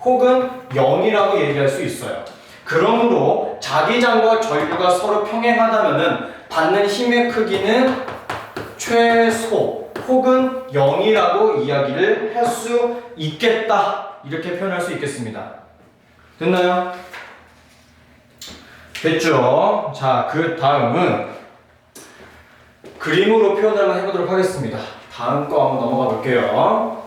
혹은 0이라고 얘기할 수 있어요. 그러므로 자기장과 전류가 서로 평행하다면 받는 힘의 크기는 최소 혹은 0이라고 이야기를 할 수 있겠다. 이렇게 표현할 수 있겠습니다. 됐나요? 됐죠? 자, 그 다음은 그림으로 표현을 한번 해보도록 하겠습니다. 다음 거 한번 넘어가 볼게요.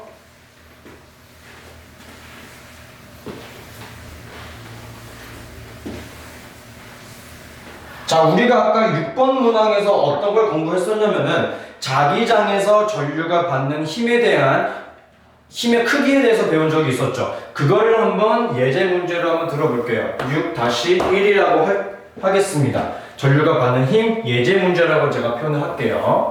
자, 우리가 아까 6번 문항에서 어떤 걸 공부했었냐면은 자기장에서 전류가 받는 힘에 대한 힘의 크기에 대해서 배운 적이 있었죠. 그거를 한번 예제 문제로 한번 들어볼게요. 6-1이라고 하겠습니다. 전류가 받는 힘 예제 문제라고 제가 표현을 할게요.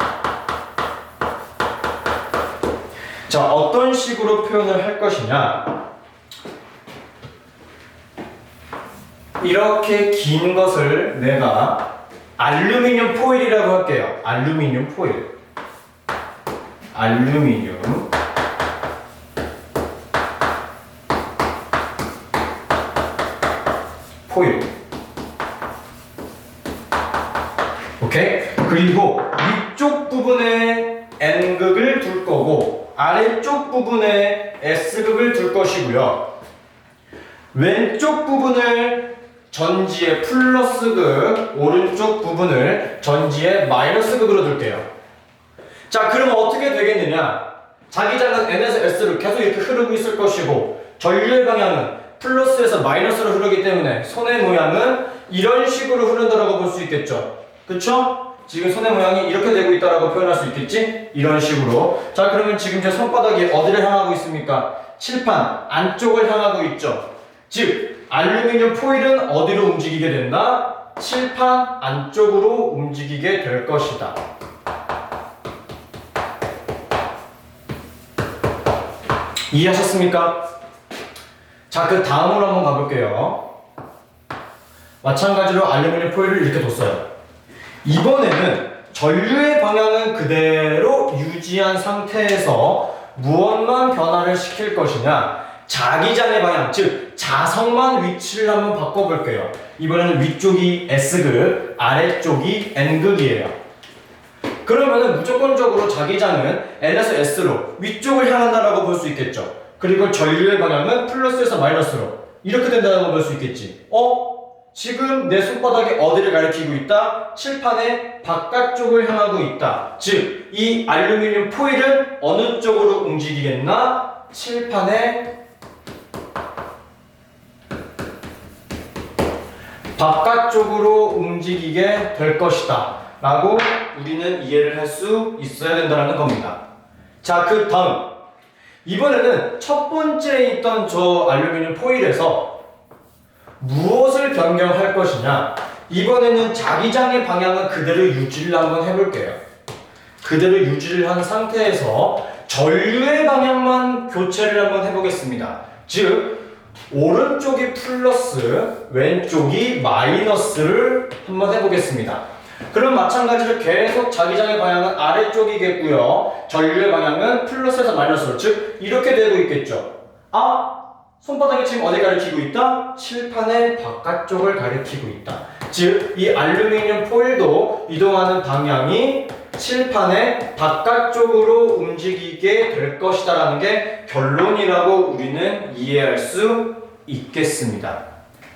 자, 어떤 식으로 표현을 할 것이냐? 이렇게 긴 것을 내가 알루미늄 포일이라고 할게요. 알루미늄 포일. 알루미늄 포일. 오케이? 그리고 위쪽 부분에 N극을 둘 거고 아래쪽 부분에 S극을 둘 것이고요. 왼쪽 부분을 전지의 플러스극, 오른쪽 부분을 전지의 마이너스극으로 둘게요. 자, 그럼 어떻게 되겠느냐? 자기장은 N에서 S로 계속 이렇게 흐르고 있을 것이고 전류의 방향은 플러스에서 마이너스로 흐르기 때문에 손의 모양은 이런 식으로 흐른다라고 볼 수 있겠죠. 그쵸? 지금 손의 모양이 이렇게 되고 있다라고 표현할 수 있겠지? 이런 식으로. 자, 그러면 지금 제 손바닥이 어디를 향하고 있습니까? 칠판 안쪽을 향하고 있죠. 즉 알루미늄 포일은 어디로 움직이게 된다? 칠판 안쪽으로 움직이게 될 것이다. 이해하셨습니까? 자, 그 다음으로 한번 가볼게요. 마찬가지로 알루미늄 포일을 이렇게 뒀어요. 이번에는 전류의 방향은 그대로 유지한 상태에서 무엇만 변화를 시킬 것이냐? 자기장의 방향, 즉 자석만 위치를 한번 바꿔볼게요. 이번에는 위쪽이 S극, 아래쪽이 N극이에요. 그러면은 무조건적으로 자기장은 n에서 s로 위쪽을 향한다라고 볼 수 있겠죠. 그리고 전류의 방향은 플러스에서 마이너스로 이렇게 된다고 볼 수 있겠지. 지금 내 손바닥이 어디를 가리키고 있다? 칠판의 바깥쪽을 향하고 있다. 즉, 이 알루미늄 포일은 어느 쪽으로 움직이겠나? 칠판의 바깥쪽으로 움직이게 될 것이다 라고 우리는 이해를 할 수 있어야 된다는 겁니다. 자, 그 다음 이번에는 첫 번째 있던 저 알루미늄 포일에서 무엇을 변경할 것이냐. 이번에는 자기장의 방향은 그대로 유지를 한번 해볼게요. 그대로 유지를 한 상태에서 전류의 방향만 교체를 한번 해보겠습니다. 즉 오른쪽이 플러스, 왼쪽이 마이너스를 한번 해보겠습니다. 그럼 마찬가지로 계속 자기장의 방향은 아래쪽이겠고요. 전류의 방향은 플러스에서 마이너스로, 즉 이렇게 되고 있겠죠. 손바닥이 지금 어디 가리키고 있다? 칠판의 바깥쪽을 가리키고 있다. 즉 이 알루미늄 포일도 이동하는 방향이 칠판의 바깥쪽으로 움직이게 될 것이다 라는 게 결론이라고 우리는 이해할 수 있겠습니다.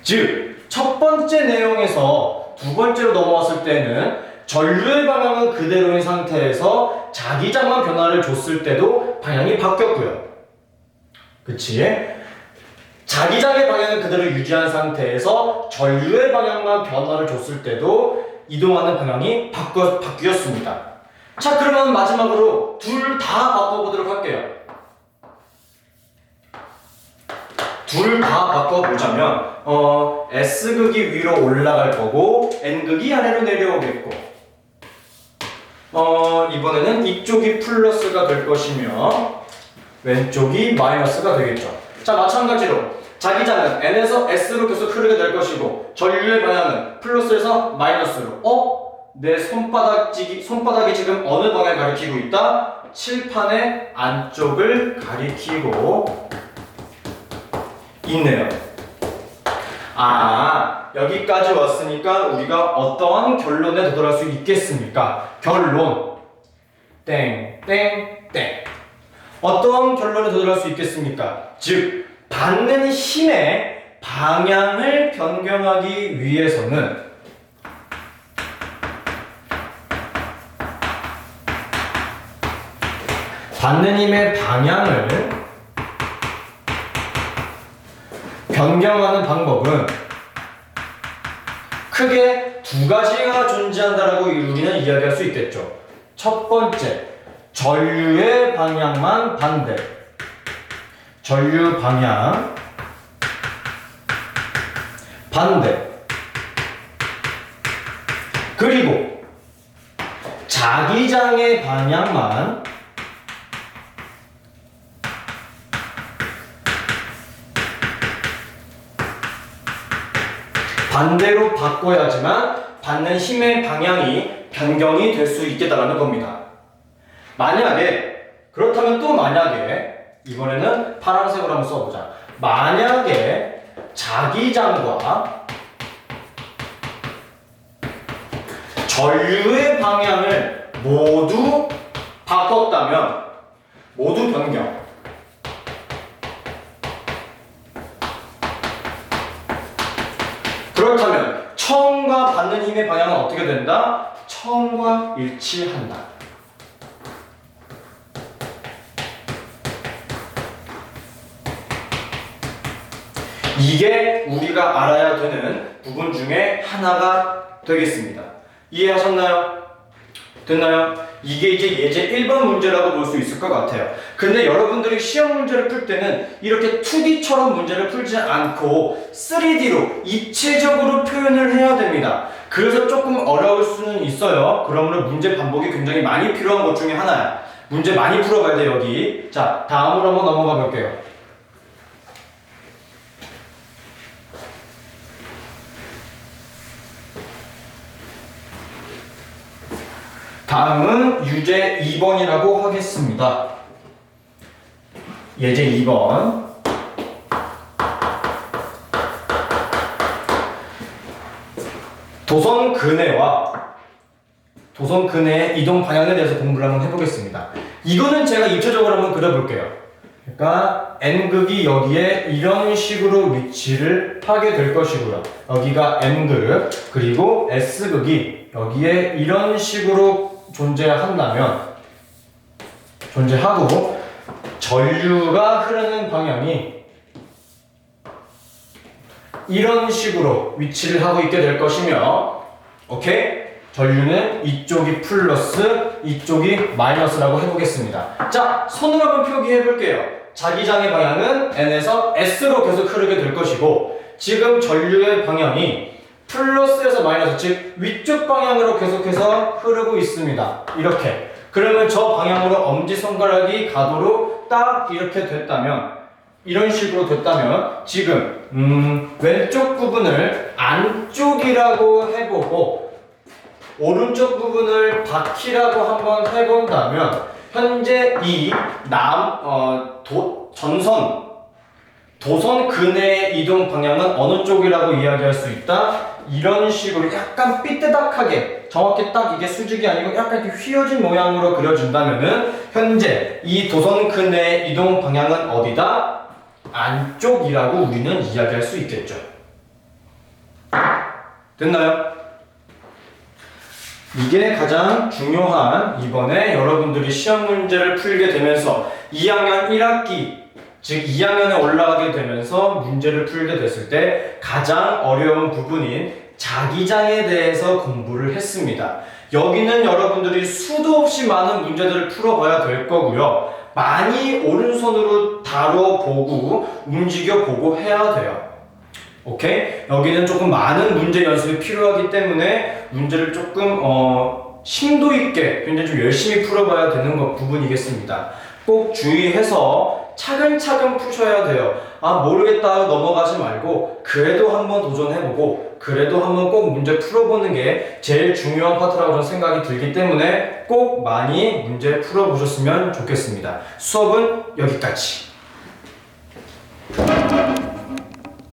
즉 첫 번째 내용에서 두 번째로 넘어왔을 때는 전류의 방향은 그대로인 상태에서 자기장만 변화를 줬을 때도 방향이 바뀌었고요. 그치? 자기장의 방향은 그대로 유지한 상태에서 전류의 방향만 변화를 줬을 때도 이동하는 방향이 바뀌었습니다. 자, 그러면 마지막으로 둘 다 바꿔보도록 할게요. 둘 다 바꿔보자면 S극이 위로 올라갈 거고 N극이 아래로 내려오겠고 이번에는 이쪽이 플러스가 될 것이며 왼쪽이 마이너스가 되겠죠. 자, 마찬가지로 자기장은 N에서 S로 계속 흐르게 될 것이고 전류의 방향은 플러스에서 마이너스로 내 손바닥이 지금 어느 방향을 가리키고 있다? 칠판의 안쪽을 가리키고 있네요. 여기까지 왔으니까 우리가 어떠한 결론에 도달할 수 있겠습니까? 결론 땡땡땡. 어떠한 결론에 도달할 수 있겠습니까? 즉 받는 힘의 방향을 변경하기 위해서는 받는 힘의 방향을 변경하는 방법은 크게 두 가지가 존재한다라고 우리는 이야기할 수 있겠죠. 첫 번째, 전류의 방향만 반대. 전류 방향 반대. 그리고 자기장의 방향만 반대로 바꿔야지만 받는 힘의 방향이 변경이 될 수 있겠다라는 겁니다. 그렇다면 또 만약에 이번에는 파란색으로 한번 써보자. 만약에 자기장과 전류의 방향을 모두 바꿨다면 모두 변경. 그렇다면 처음과 받는 힘의 방향은 어떻게 된다? 처음과 일치한다. 이게 우리가 알아야 되는 부분 중에 하나가 되겠습니다. 이해하셨나요? 됐나요? 이게 이제 예제 1번 문제라고 볼 수 있을 것 같아요. 근데 여러분들이 시험 문제를 풀 때는 이렇게 2D처럼 문제를 풀지 않고 3D로 입체적으로 표현을 해야 됩니다. 그래서 조금 어려울 수는 있어요. 그러므로 문제 반복이 굉장히 많이 필요한 것 중에 하나야. 문제 많이 풀어봐야 돼, 여기. 자, 다음으로 한번 넘어가 볼게요. 다음은 유제 2번이라고 하겠습니다. 예제 2번. 도선 근해와 도선 근해의 이동 방향에 대해서 공부를 한번 해보겠습니다. 이거는 제가 입체적으로 한번 그려볼게요. 그러니까 N극이 여기에 이런 식으로 위치를 하게 될 것이고요. 여기가 N극, 그리고 S극이 여기에 이런 식으로 존재하고 전류가 흐르는 방향이 이런 식으로 위치를 하고 있게 될 것이며, 오케이? 전류는 이쪽이 플러스, 이쪽이 마이너스라고 해보겠습니다. 자, 손으로 한번 표기해 볼게요. 자기장의 방향은 N에서 S로 계속 흐르게 될 것이고, 지금 전류의 방향이 플러스에서 마이너스, 즉 위쪽 방향으로 계속해서 흐르고 있습니다. 이렇게. 그러면 저 방향으로 엄지손가락이 가도록 딱 이렇게 됐다면, 이런 식으로 됐다면 지금 왼쪽 부분을 안쪽이라고 해보고 오른쪽 부분을 바퀴라고 한번 해본다면, 현재 이 도선 근해의 이동 방향은 어느 쪽이라고 이야기할 수 있다? 이런 식으로 약간 삐뚤딱하게, 정확히 딱 이게 수직이 아니고 약간 이렇게 휘어진 모양으로 그려준다면은 현재 이 도선 근해의 이동 방향은 어디다? 안쪽이라고 우리는 이야기할 수 있겠죠. 됐나요? 이게 가장 중요한, 이번에 여러분들이 시험 문제를 풀게 되면서 2학년 1학기, 즉 2학년에 올라가게 되면서 문제를 풀게 됐을 때 가장 어려운 부분인 자기장에 대해서 공부를 했습니다. 여기는 여러분들이 수도 없이 많은 문제들을 풀어봐야 될 거고요. 많이 오른손으로 다뤄보고 움직여보고 해야 돼요. 오케이? 여기는 조금 많은 문제 연습이 필요하기 때문에 문제를 조금 심도 있게 굉장히 좀 열심히 풀어봐야 되는 부분이겠습니다. 꼭 주의해서 차근차근 푸셔야 돼요. 아, 모르겠다 넘어가지 말고 그래도 한번 도전해보고 그래도 한번 꼭 문제 풀어보는 게 제일 중요한 파트라고 저는 생각이 들기 때문에 꼭 많이 문제 풀어보셨으면 좋겠습니다. 수업은 여기까지.